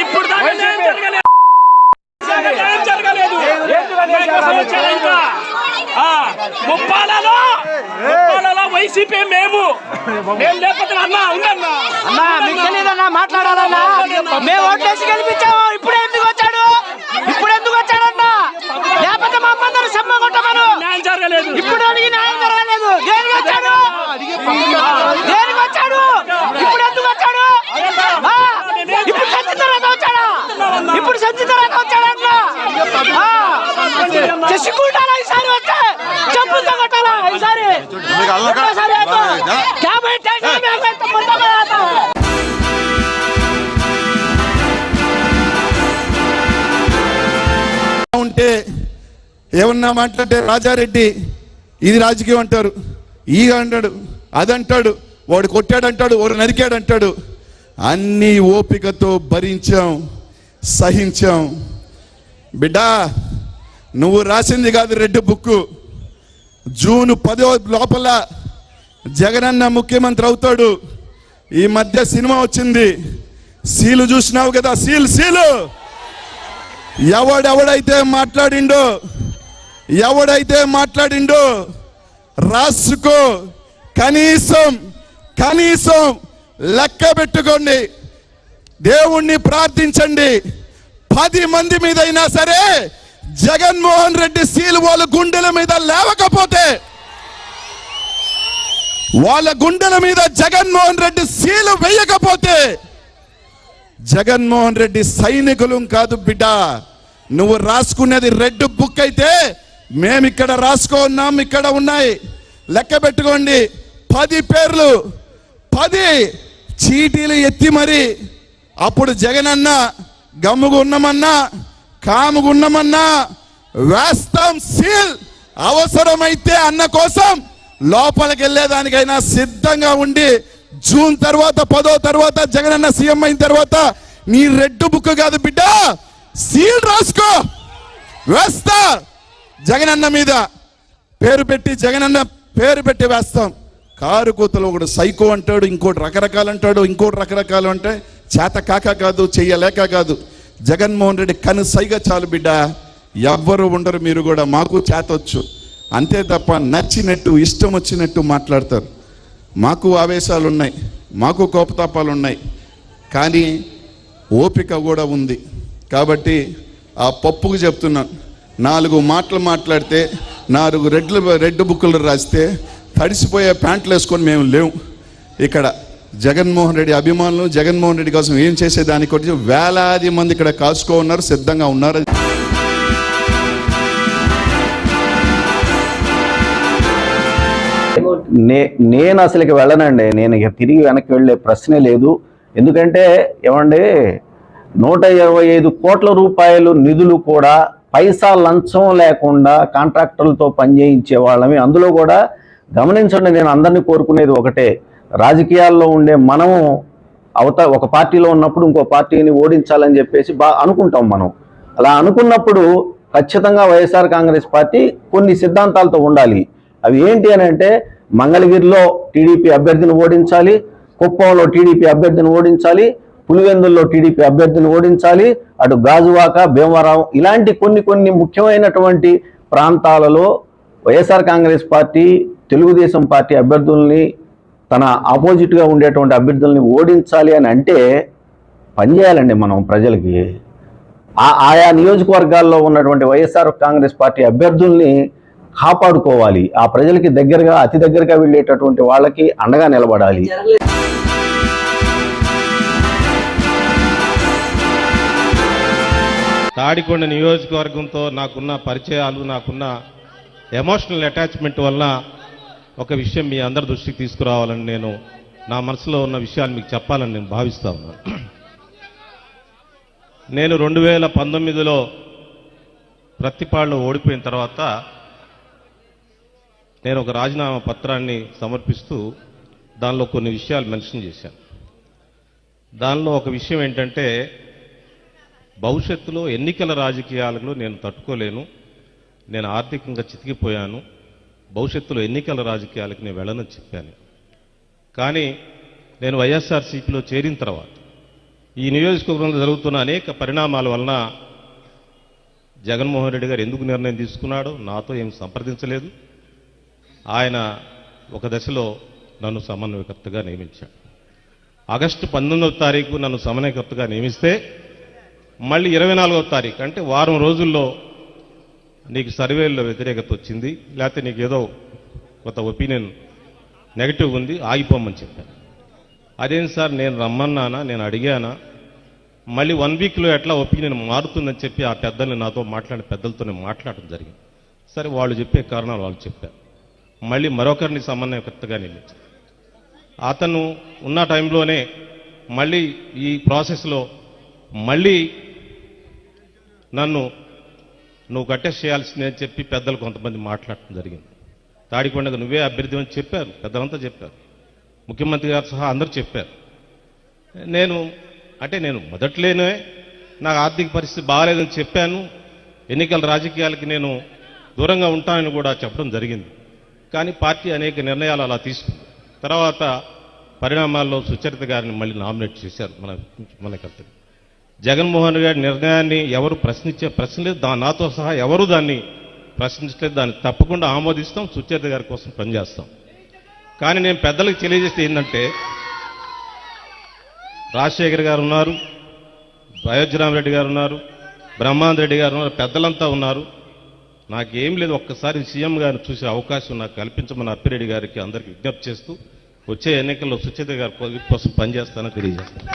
ఇప్పుడు దాకా జరగలేదు. ఇంకా ముప్పాలలో వైసీపీ మేము లేకపోతే అన్నా ఉండన్నా మీకు తెలియదన్నా మాట్లాడాలన్నా. మేము ఓట్లేసి గెలిపించాము. ఇప్పుడు ఎందుకు వచ్చాడన్నా? లేకపోతే మా అమ్మందరూ సమ్మ కొట్టమను. న్యాయం జరగలేదు. ఇప్పుడు అడిగి న్యాయం జరగలేదు. దేనికి వచ్చాడు? ఇప్పుడు ఎందుకు వచ్చాడు? ఇప్పుడు సంచి తర్వాత వచ్చాడా? చేసుకుంటారా? ఈసారి వస్తే చెప్పులతో కొట్టాలా? ఈసారి ఉంటే ఏమన్నా మాట్లాడితే రాజారెడ్డి ఇది రాజకీయం అంటారు, ఈగ అంటాడు, అదంటాడు, వాడు కొట్టాడంటాడు, వాడు నరికాడంటాడు. అన్నీ ఓపికతో భరించాం, సహించాం. బిడ్డా, నువ్వు రాసింది కాదు రెడ్ బుక్. జూన్ 10 లోపల జగనన్న ముఖ్యమంత్రి అవుతాడు. ఈ మధ్య సినిమా వచ్చింది, సీలు చూసినావు కదా? సీలు ఎవడైతే మాట్లాడిండో రాసుకో. కనీసం లెక్క పెట్టుకోండి. దేవుణ్ణి ప్రార్థించండి. 10 మంది మీద అయినా సరే జగన్మోహన్ రెడ్డి సీలు వాళ్ళ గుండెల మీద లేవకపోతే, వాళ్ళ గుండెల మీద జగన్మోహన్ రెడ్డి సీలు వేయకపోతే జగన్మోహన్ రెడ్డి సైనికులు కాదు బిడ్డ. నువ్వు రాసుకునేది రెడ్ బుక్ అయితే మేమిక్కడ రాసుకున్నాం, ఇక్కడ ఉన్నాయి. లెక్క పెట్టుకోండి. 10 పేర్లు, 10 చీటీలు ఎత్తి మరి అప్పుడు జగనన్న గమ్ముగున్నమన్నా కాముగున్నమన్నా వేస్తాం సీల్. అవసరమైతే అన్న కోసం లోపలికి వెళ్ళేదానికైనా సిద్ధంగా ఉండి జూన్ తర్వాత 10 తర్వాత జగనన్న సీఎం అయిన తర్వాత నీ రెడ్ బుక్ కాదు బిడ్డ, సీల్ రాసుకో. వేస్తా జగనన్న మీద పేరు పెట్టి వేస్తాం. కారు కూతలు ఒకడు సైకో అంటాడు, ఇంకోటి రకరకాలు అంటాడు, ఇంకోటి రకరకాలు అంటే చేత కాక కాదు, చెయ్యలేక కాదు. జగన్మోహన్ రెడ్డి కనుసైగా చాలు బిడ్డ, ఎవ్వరు ఉండరు. మీరు కూడా మాకు చేతొచ్చు అంతే తప్ప నచ్చినట్టు ఇష్టం వచ్చినట్టు మాట్లాడతారు. మాకు ఆవేశాలు ఉన్నాయి, మాకు కోపతాపాలు ఉన్నాయి, కానీ ఓపిక కూడా ఉంది. కాబట్టి ఆ పప్పుకు చెప్తున్నాను, 4 మాటలు మాట్లాడితే 4 రెడ్ బుక్కులు రాస్తే తడిసిపోయే ప్యాంట్లు వేసుకొని మేము లేవు. ఇక్కడ జగన్మోహన్ రెడ్డి అభిమానులు, జగన్మోహన్ రెడ్డి కోసం ఏం చేసేదానికి కొట్టి వేలాది మంది ఇక్కడ కాసుకో ఉన్నారు, సిద్ధంగా ఉన్నారు. నేను అసలుకి వెళ్ళనండి. నేను ఇక తిరిగి వెనక్కి వెళ్ళే ప్రశ్నే లేదు. ఎందుకంటే ఏమండి, 125 కోట్ల రూపాయలు నిధులు కూడా పైసా లంచం లేకుండా కాంట్రాక్టర్లతో పనిచేయించే వాళ్ళమి. అందులో కూడా గమనించండి, నేను అందరినీ కోరుకునేది ఒకటే, రాజకీయాల్లో ఉండే మనము ఒక పార్టీలో ఉన్నప్పుడు ఇంకో పార్టీని ఓడించాలని చెప్పేసి అనుకుంటాం. మనం అలా అనుకున్నప్పుడు ఖచ్చితంగా వైఎస్ఆర్ కాంగ్రెస్ పార్టీ కొన్ని సిద్ధాంతాలతో ఉండాలి. అవి ఏంటి అని అంటే, మంగళగిరిలో టీడీపీ అభ్యర్థిని ఓడించాలి, కుప్పంలో టీడీపీ అభ్యర్థిని ఓడించాలి, పులివెందుల్లో టీడీపీ అభ్యర్థిని ఓడించాలి, అటు గాజువాక, భీమవరం ఇలాంటి కొన్ని ముఖ్యమైనటువంటి ప్రాంతాలలో వైఎస్ఆర్ కాంగ్రెస్ పార్టీ, తెలుగుదేశం పార్టీ అభ్యర్థుల్ని, తన ఆపోజిట్గా ఉండేటువంటి అభ్యర్థుల్ని ఓడించాలి అని అంటే పనిచేయాలండి మనం ప్రజలకి. ఆయా నియోజకవర్గాల్లో ఉన్నటువంటి వైఎస్ఆర్ కాంగ్రెస్ పార్టీ అభ్యర్థుల్ని కాపాడుకోవాలి. ఆ ప్రజలకి దగ్గరగా, అతి దగ్గరగా వెళ్ళేటటువంటి వాళ్ళకి అండగా నిలబడాలి. తాడికొండ నియోజకవర్గంతో నాకున్న పరిచయాలు, నాకున్న ఎమోషనల్ అటాచ్మెంట్ వలన ఒక విషయం మీ అందరి దృష్టికి తీసుకురావాలని, నేను నా మనసులో ఉన్న విషయాలు మీకు చెప్పాలని నేను భావిస్తా ఉన్నాను. నేను 2019లో ప్రత్తిపాడులో ఓడిపోయిన తర్వాత నేను ఒక రాజీనామా పత్రాన్ని సమర్పిస్తూ దానిలో కొన్ని విషయాలు మెన్షన్ చేశాను. దానిలో ఒక విషయం ఏంటంటే, భవిష్యత్తులో ఎన్నికల రాజకీయాలలో నేను తట్టుకోలేను, నేను ఆర్థికంగా చితికిపోయాను, భవిష్యత్తులో ఎన్నికల రాజకీయాలకు నేను వెళ్ళనని చెప్పాను. కానీ నేను వైఎస్ఆర్సీపీలో చేరిన తర్వాత ఈ నియోజకవర్గంలో జరుగుతున్న అనేక పరిణామాల వలన జగన్మోహన్ రెడ్డి గారు ఎందుకు నిర్ణయం తీసుకున్నాడో నాతో ఏం సంప్రదించలేదు. ఆయన ఒక దశలో నన్ను సమన్వయకర్తగా నియమించాడు. ఆగస్టు 19వ తారీఖు నన్ను సమన్వయకర్తగా నియమిస్తే మళ్ళీ 24వ తారీఖు అంటే వారం రోజుల్లో నీకు సర్వేల్లో వ్యతిరేకత వచ్చింది, లేకపోతే నీకు ఏదో కొత్త ఒపీనియన్ నెగటివ్ ఉంది, ఆగిపోమని చెప్పాను. అదేం సార్, నేను రమ్మన్నానా, నేను అడిగానా? మళ్ళీ 1 వీక్లో ఎట్లా ఒపీనియన్ మారుతుందని చెప్పి ఆ పెద్దల్ని నాతో మాట్లాడిన పెద్దలతోనే మాట్లాడడం జరిగింది. సరే, వాళ్ళు చెప్పే కారణాలు వాళ్ళు చెప్పారు. మళ్ళీ మరొకరిని సమన్వయకర్తగా నియమించారు. అతను ఉన్న టైంలోనే మళ్ళీ ఈ ప్రాసెస్లో మళ్ళీ నన్ను నువ్వు కట్టెస్ట్ చేయాల్సిందే అని చెప్పి పెద్దలు కొంతమంది మాట్లాడటం జరిగింది. తాడికొండకు నువ్వే అభ్యర్థి అని చెప్పారు, పెద్దలంతా చెప్పారు, ముఖ్యమంత్రి గారు సహా అందరూ చెప్పారు. నేను మొదట్లోనే నాకు ఆర్థిక పరిస్థితి బాగాలేదని చెప్పాను, ఎన్నికల రాజకీయాలకి నేను దూరంగా ఉంటానని కూడా చెప్పడం జరిగింది. కానీ పార్టీ అనేక నిర్ణయాలు అలా తీసుకుంది. తర్వాత పరిణామాల్లో సుచరిత గారిని మళ్ళీ నామినేట్ చేశారు మనకి. జగన్మోహన్ రెడ్డి గారి నిర్ణయాన్ని ఎవరు ప్రశ్నించే ప్రశ్న లేదు, నాతో సహా ఎవరు దాన్ని ప్రశ్నించలేదు. దాన్ని తప్పకుండా ఆమోదిస్తాం, సుచరిత గారి కోసం పనిచేస్తాం. కానీ నేను పెద్దలకు తెలియజేస్తే ఏంటంటే, రాజశేఖర్ గారు ఉన్నారు, అయోధ్యరామరెడ్డి గారు ఉన్నారు, బ్రహ్మానంద రెడ్డి గారు ఉన్నారు, పెద్దలంతా ఉన్నారు. నాకేం లేదు, ఒక్కసారి సీఎం గారిని చూసే అవకాశం నాకు కల్పించమని అప్పిరెడ్డి గారికి అందరికీ విజ్ఞప్తి చేస్తూ వచ్చే ఎన్నికల్లో సుచరిత గారి కోసం పనిచేస్తానని తెలియజేస్తాను.